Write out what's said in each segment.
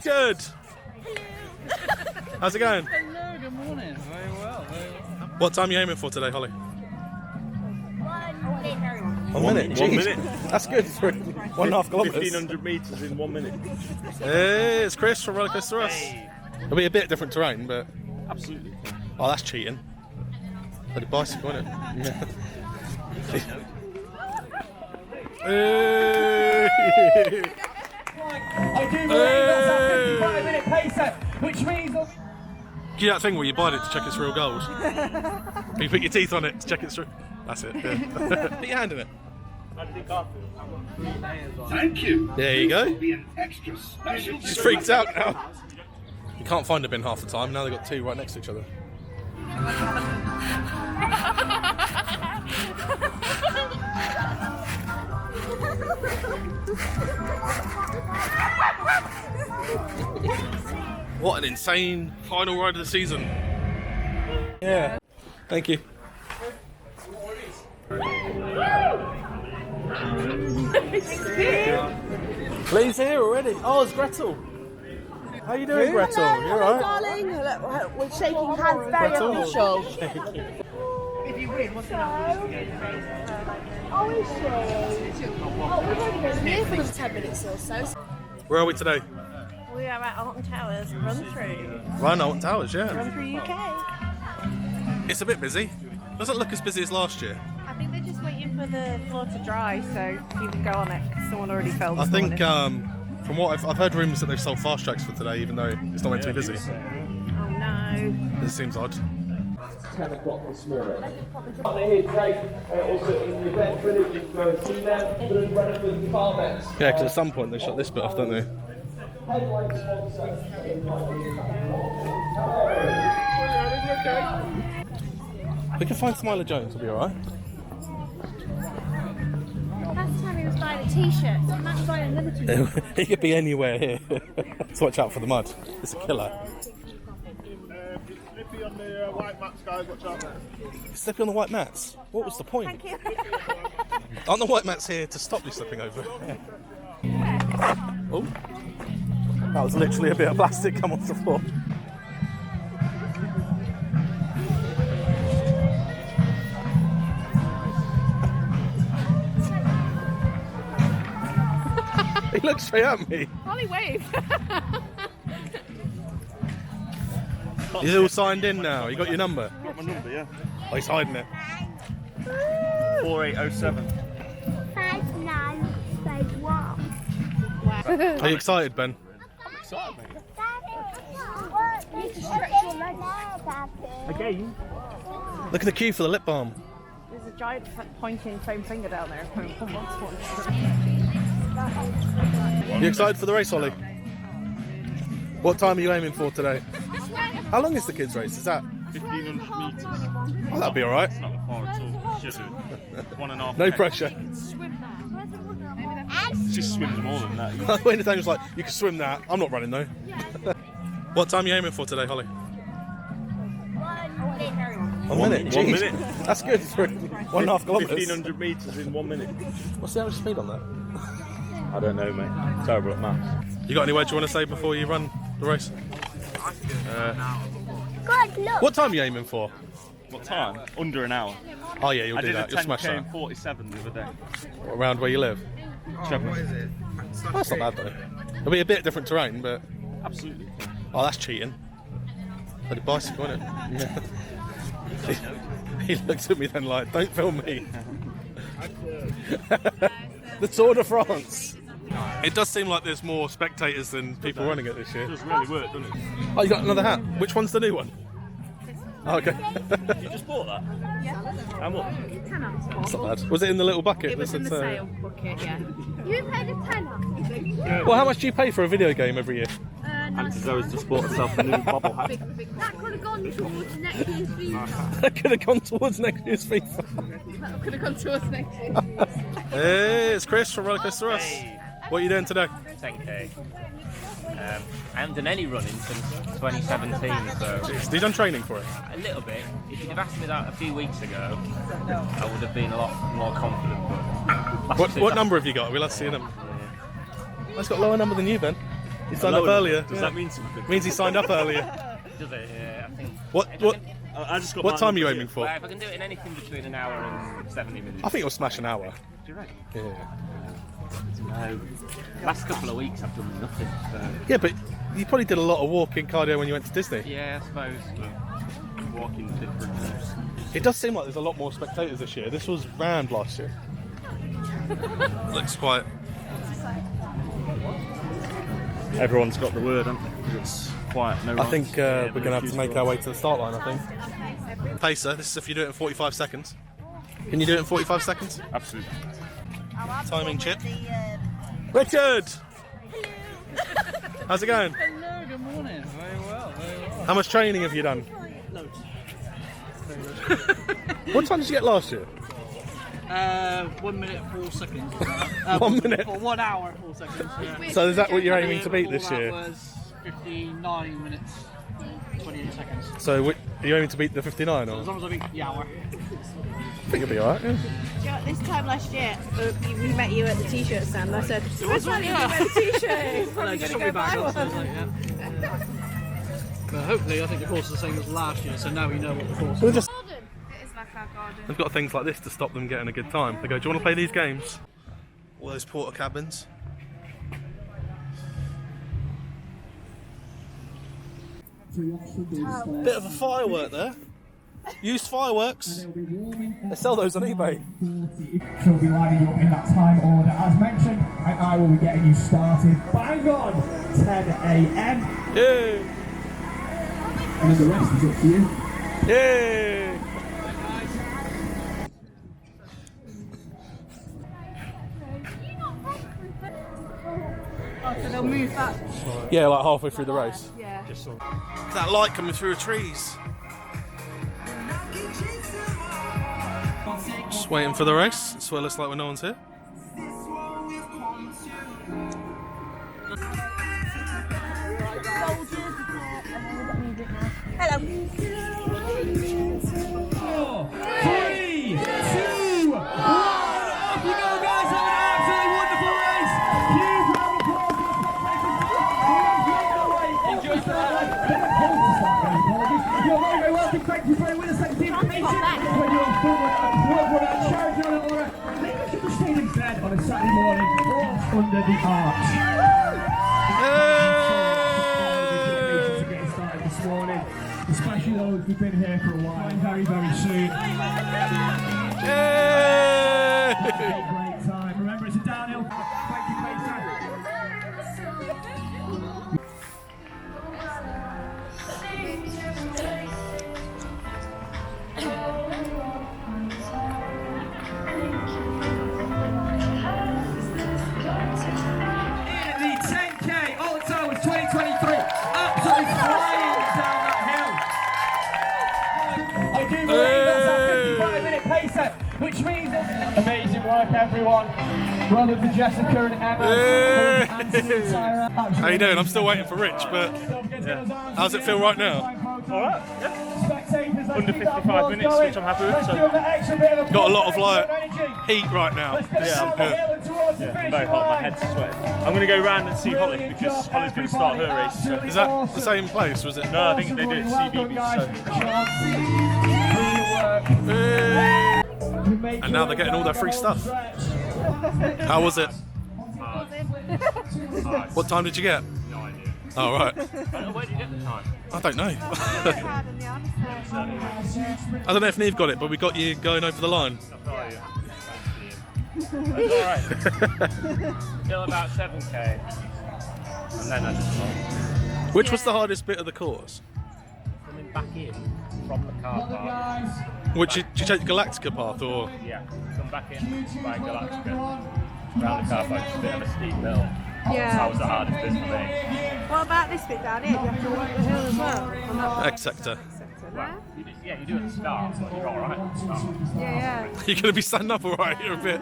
Good. How's it going? Hello, good morning. Very well, very well. What time are you aiming for today, Holly? 1 minute. 1 minute. That's good for 1.5 kilometres. 1,500 metres in 1 minute. Hey, it's Chris from Roller Coaster Us. It'll be a bit different terrain, but... Absolutely. Oh, that's cheating. Bloody bicycle, isn't it? Yeah. Hey. I do believe that's a 55-minute pacer, which means... Do that thing where you bite it to check it's real gold? You put your teeth on it to check it's real... That's it. Yeah. Put your hand in it. Thank you. There you go. Be an extra special. She's freaked out now. You can't find a bin half the time. Now they've got two right next to each other. What an insane final ride of the season. Yeah. Thank you. Lee's here already. Oh, it's Gretel. How you doing, Gretel? You alright? Darling, we're shaking hands, very Gretel. official. If you win, what's the Oh, is she? Oh, we've only been here for another 10 minutes or so. Where are we today? We are at Alton Towers, run through. Run Alton Towers, yeah. Run through UK. It's a bit busy. Doesn't look as busy as last year. I think they're just waiting for the floor to dry so you can go on it because someone already filmed. I think from what I've heard rumours that they've sold fast tracks for today, even though it's not meant to be busy. Oh no. It seems odd. 10 o'clock this morning. They're here today, also in the event village, you can go and see them, Blue Renford Farmets. Yeah, because at some point they shut this bit off, don't they? Headline sponsor. We can find Smiler Jones, will be alright. Last time he was buying a t-shirt, so I'm not buying another t-shirt. He could be anywhere here. So watch out for the mud. It's a killer. Slippy on the white mats, guys, watch out. Slipping on the white mats? What was the point? Thank you. Aren't the white mats here to stop you slipping over? Oh. That was literally a bit of plastic come off the floor. He looked straight at me. Holly, wave. He's all signed in now. You got your number? Got my number, yeah. Oh, he's hiding it. 4807. 5951. Are you excited, Ben? I'm excited, mate. You need to stretch your legs. Again? Look at the queue for the lip balm. There's a giant pointing foam finger down there. You excited for the race, Ollie? What time are you aiming for today? How long is the kids' race? Is that? 1,500 metres. Oh, that'll be alright. It's not far at all. Should do. 1.5. No pressure. She swims more than that. When the was like, you can swim that. I'm not running though. What time are you aiming for today, Holly? 1 minute. 1 minute. That's good for 1.5 kilometres. 1,500 metres in 1 minute. What's the average speed on that? I don't know, mate. Terrible at maths. You got any words you want to say before you run the race? God, look. What time are you aiming for? What time? Under an hour. Oh yeah, you'll do that. I You'll did a smash 10k that. in 47 the other day. Around where you live? Sheffield. That's not bad though. It'll be a bit different terrain, but... Absolutely. Oh, that's cheating. Bloody bicycle, isn't it? Yeah. He looked at me then like, don't film me. The Tour de France. It does seem like there's more spectators than people running it this It year. does really work, doesn't it? Oh, you got another hat. Which one's the new one? Oh, okay. You just bought that? How much? That's not bad. Was it in the little bucket? It was in the That's, sale bucket, yeah. You paid a tenner. Well, how much do you pay for a video game every year? And Zoe's just bought herself a new bobble hat. That could have gone towards next year's FIFA. That could have gone towards next year's FIFA. That could have gone towards next year's. Hey, it's Chris from Roller Coaster Us. What are you doing today? 10k. I haven't done any running since 2017, so Have you done training for it? a little bit. If you'd have asked me that a few weeks ago, I would have been a lot more confident. But What number have you got? We'll have to see them. I've got a lower number than you, Ben. He signed up earlier. Does that mean something? Means he signed up earlier. Does it? Yeah, I think. What I just got what mine time are you up aiming here. for? Well, if I can do it in anything between an hour and 70 minutes. I think you'll smash an hour. Do you reckon? Yeah. No. Last couple of weeks I've done nothing. So. Yeah, but you probably did a lot of walking cardio when you went to Disney. Yeah, I suppose. Walking different routes. It does seem like there's a lot more spectators this year. This was rammed last year. Looks quite. Everyone's got the word, haven't they? 'Cause it's quiet. No I runs. think Yeah, we're going to have to queues make for our way runs. to the start line, I think. Pacer, this is if you do it in 45 seconds. Can you do it in 45 seconds? Absolutely. Timing chip. Richard! How's it going? Hello, good morning. Very well, very well. How much training have you done? Loads. What time did you get last year? 1 minute, 4 seconds. 1 minute? For 1 hour, 4 seconds. Yeah. So is that what you're aiming to beat this year? That was 59 minutes, 28 seconds. So are you aiming to beat the 59 As or? long as I beat the hour. I think you'll be alright. Yeah. Do you know, this time last year, we met you at the t-shirt stand. I said, "Where's Riley going to wear the t-shirt? He's probably going to go buy one." But hopefully, I think the course is the same as last year, so now we know what the course We'll is. just, It is like our garden. they've got things like this to stop them getting a good time. They go, do you want to play these games? All those porta cabins. Bit of a firework there. Used fireworks. They sell those on eBay. She'll be lining you up in that time order as mentioned, and I will be getting you started bang on 10 a.m. Yay! and then the rest is up to you. Yay! Oh, so they'll move that. Yeah, like halfway through the race. Yeah. That light coming through the trees. Just waiting for the race. It's what it looks like when no one's here. Hello. 3, 2, 1. Off you go, guys. Have an absolutely wonderful race. Huge round of applause. Enjoy the ride. You're very, very welcome. Thank you for with us. Thank you for being patient. When you're on forward at charity on an order. I think I should have stayed in bed on a Saturday morning under the arch. This morning, especially those who've been here for a while, very, very soon. Yay! Great time. Remember, it's a downhill. Thank you, Pacer. The 10K Alton Towers 2023, absolutely flying down that hill. I do believe that's our 55-minute pacer, which means amazing work, everyone. Well done to Jessica and Emma. How you doing? I'm still waiting for Rich, but how's it feel right now? Alright, yeah. Under 55 minutes, which I'm happy with. So. Got a lot of like heat right now. Yeah, I'm very hot, my head's sweating. I'm going to go round and see Holly because Holly's going to start her race. So. Is that the same place, was it? No, I think they do it at CBB. So. And now they're getting all their free stuff. How was it? What time did you get? No idea. Oh, right. Where did you get the time? I don't know. Hard on the arm, so- I don't know if Neve got it, but we got you going over the line. It's alright. Till about 7k. And then I just stopped. Which was the hardest bit of the course? Coming back in from the car park. Which did you take the Galactica path or? Yeah, come back in by Galactica. Round the car park, it's a bit of a steep hill. Yeah. That was the hardest bit for me. What about this bit down here? Do you have to walk the hill as well? On that X sector. sector, Well, no? you do at the start, but you're alright at the start. Yeah. You're going to be standing up alright here a bit.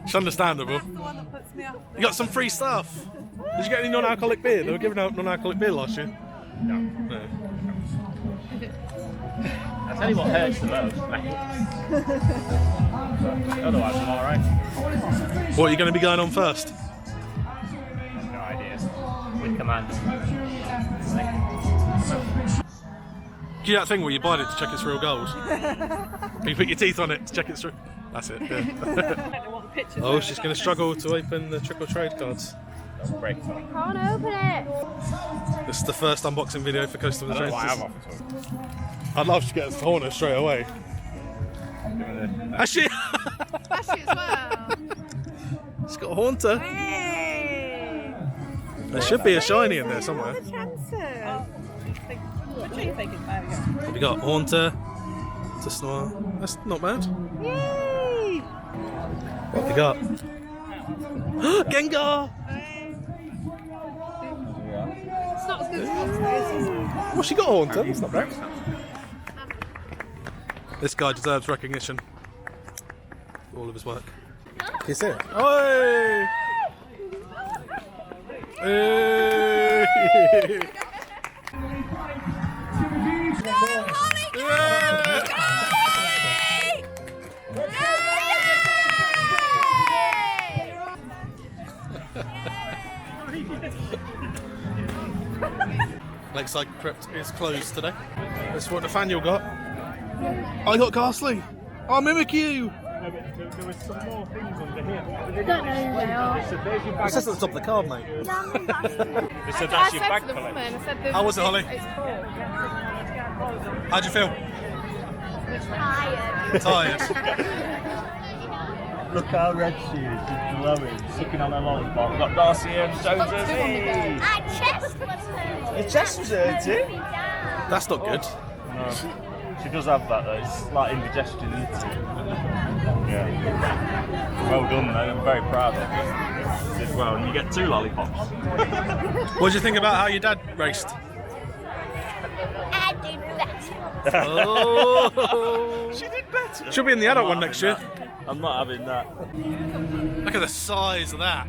It's understandable. That's the one that puts me off. You got some free stuff. Did you get any non-alcoholic beer? They were giving out non-alcoholic beer last year. No. I'll tell you what hurts the most, mate. Otherwise, I'm alright. What are you going to be going on first? No idea. Click command. Do you do that thing where you bite it to check it's real gold? You put your teeth on it to check it's true. That's it. Yeah. Oh, she's going to struggle to open the trick or trade cards. That's great. Can't open it. This is the first unboxing video for Coast of the I don't know why I'm Trains. off at all. I'd love to get us to Horner straight away. Actually, Actually, as well. it's got a Haunter. Hey. There should be a shiny in there somewhere. What are the chances? Have we got Haunter? Noir. That's not bad. Yay! What have we got? Gengar! It's not as good as Well, she got a Haunter. That's not bad. This guy deserves recognition for all of his work. Can you see it? Oi! Hey! Lakeside Crypt is closed today. This is what Nathaniel got. I got Ghastly. I'll mimic you. There was some more things under here. I don't know who they are. It says at the top of the card, mate. They said I that's your said bag to the collection. woman, I said, How was it, Holly? It's cool. How'd you feel? Tired. Look how red she is. She's glowing. Sucking on her lollipop. We've got Darcy and Jones. Hey! Your chest was hurting? That's not good. No. She does have that though. It's like indigestion, isn't it? Yeah. Well done though. I'm very proud of you. You did well. And you get 2 lollipops. What did you think about how your dad raced? I did better. Oh! She did better. She'll be in the adult one next year. I'm not having that. Look at the size of that.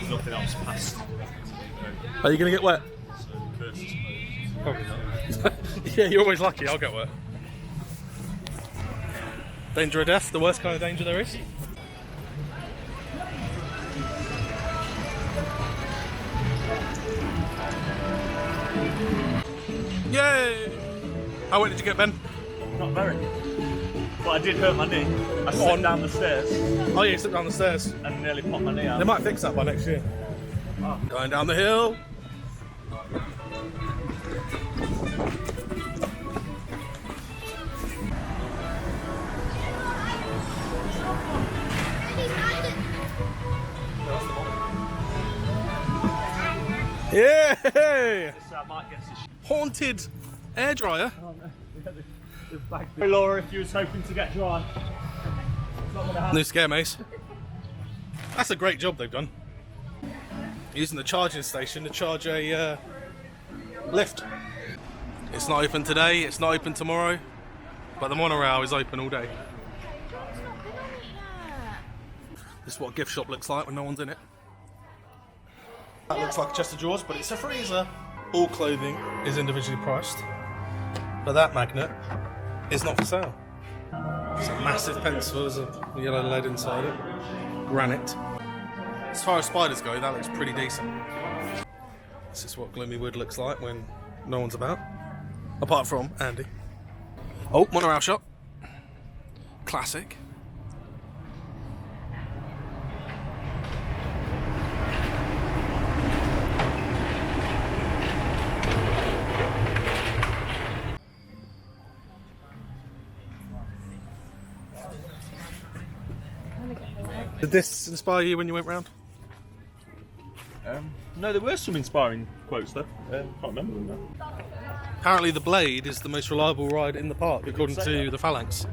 Nothing else past. Are you going to get wet? Probably not. Yeah, you're always lucky. I'll get wet. Danger of death, the worst kind of danger there is. Yay! How wet did you get, Ben? Not very. But I did hurt my knee. I slipped down the stairs Oh yeah, you slipped down the stairs. and nearly popped my knee out. They might fix that by next year. Going down the hill. Yeah! So I might get this Haunted air dryer. Hey Laura, if you was hoping to get dry. It's not gonna happen. New scare mace. That's a great job they've done. Using the charging station to charge a lift. It's not open today, it's not open tomorrow, but the monorail is open all day. This is what a gift shop looks like when no one's in it. That looks like a chest of drawers, but it's a freezer. All clothing is individually priced, but that magnet is not for sale. It's a massive pencil, there's a yellow lead inside it. Granite. As far as spiders go, that looks pretty decent. This is what Gloomy Wood looks like when no one's about. Apart from Andy. Oh, monorail shop. Classic. Did this inspire you when you went round? No, there were some inspiring quotes though. Can't remember them now. Apparently the Blade is the most reliable ride in the park, according to the Phalanx.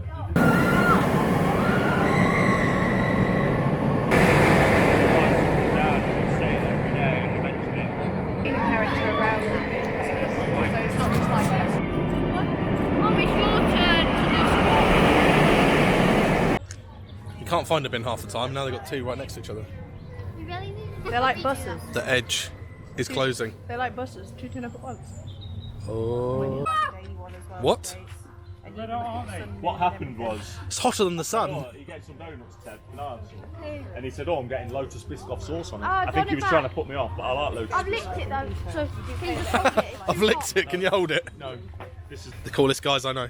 You can't find a bin half the time, now they've got 2 right next to each other. They're like buses. The edge is closing. They're like buses. 2 turn up at once. Oh. What? and you can get some. What happened was, It's hotter than the sun. he gave some donuts to Ted, and he said, "Oh, I'm getting Lotus Biscoff sauce on it." Oh, I think he was done it trying to back. put me off, but I like Lotus. I've licked it though, so can you just hold it? I've licked it. Can you hold it? No, this is. The coolest guys I know.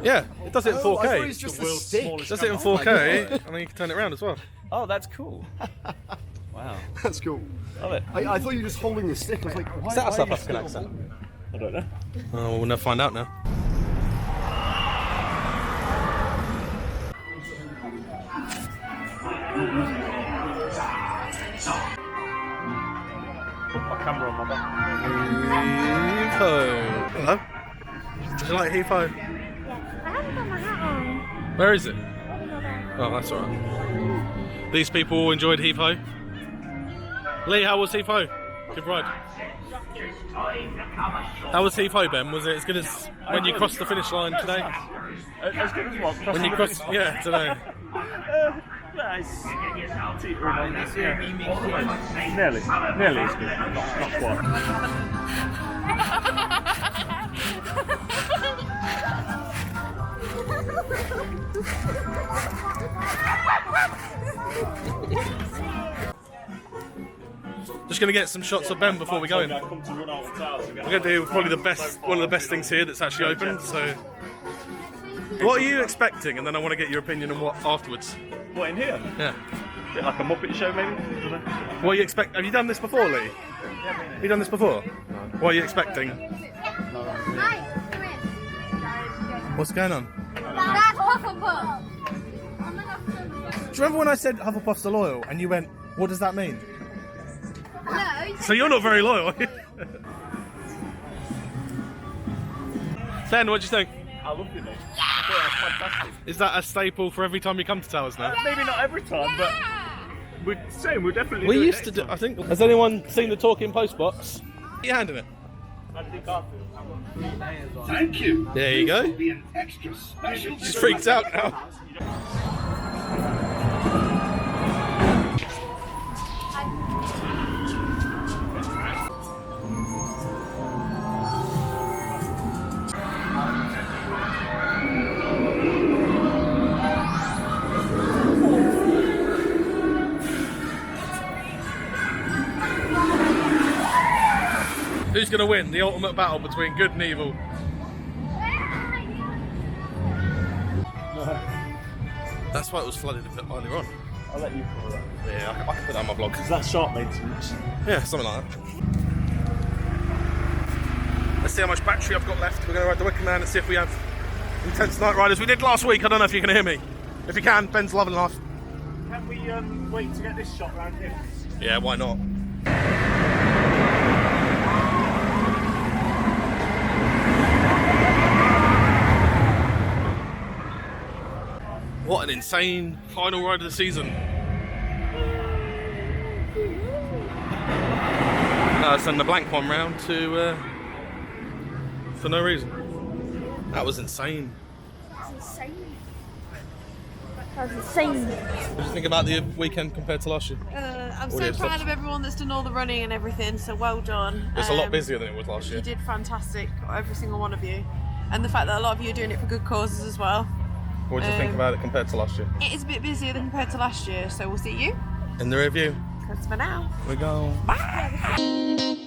Yeah, it does it in 4K. It's just the a world's stick. smallest Does it in camera. 4K, and then you can turn it around as well. Oh, that's cool. Wow, That's cool. love it. I thought you were just holding the stick. I was like, why, Is that a why South are you African still- accent? I don't know. Oh, well, we'll never find out now. Put my camera on my back. Heave-ho. Hello? Would you like heave-ho? I haven't got my hat on. Where is it? Oh, that's alright. These people all enjoyed heave-ho. Lee, how was heave-ho? Good ride. How was heave-ho, Ben? Was it as good as when you crossed the finish line today? As good as what? When you crossed, yeah, today. Nice. Nearly as good. Not quite. Just gonna get some shots of Ben before we go in. I come to Run Alton Towers again. We're gonna do probably one of the best things here that's actually open. So, what are you expecting? And then I want to get your opinion on what afterwards. What, in here? Yeah. Bit like a Muppet show, maybe? What are you expect? Have you done this before, Lee? Have you done this before? What are you expecting? What's going on? That's Hufflepuff. Do you remember when I said Hufflepuffs are loyal, and you went, "What does that mean?" No. So you're not very loyal. Ben, what do you think? I loved it, mate. I thought that was fantastic. Is that a staple for every time you come to Towers now? Maybe not every time, but we're definitely We do it used to next do. time. I think. Has anyone seen the talking post box? Get your hand in it. Thank you. There you go. This will be an extra special. She's freaked out now. Who's going to win the ultimate battle between good and evil? That's why it was flooded a bit earlier on. I'll let you cover that. Yeah, I can put that on my vlog. Is that sharp maintenance? Yeah, something like that. Let's see how much battery I've got left. We're going to ride the Wicker Man and see if we have intense night riders. We did last week. I don't know if you can hear me. If you can, Ben's loving life. Can we wait to get this shot round here? Yeah, why not? What an insane final ride of the season. Send the blank one round to for no reason. That was insane. That's insane. That's insane. What do you think about the weekend compared to last year? I'm so Audience proud stuff. of everyone that's done all the running and everything, so well done. It's a lot busier than it was last You year. did fantastic, every single one of you. And the fact that a lot of you are doing it for good causes as well. What do you think about it compared to last year? It is a bit busier than compared to last year, so we'll see you. In the review, That's for now. we go. Bye.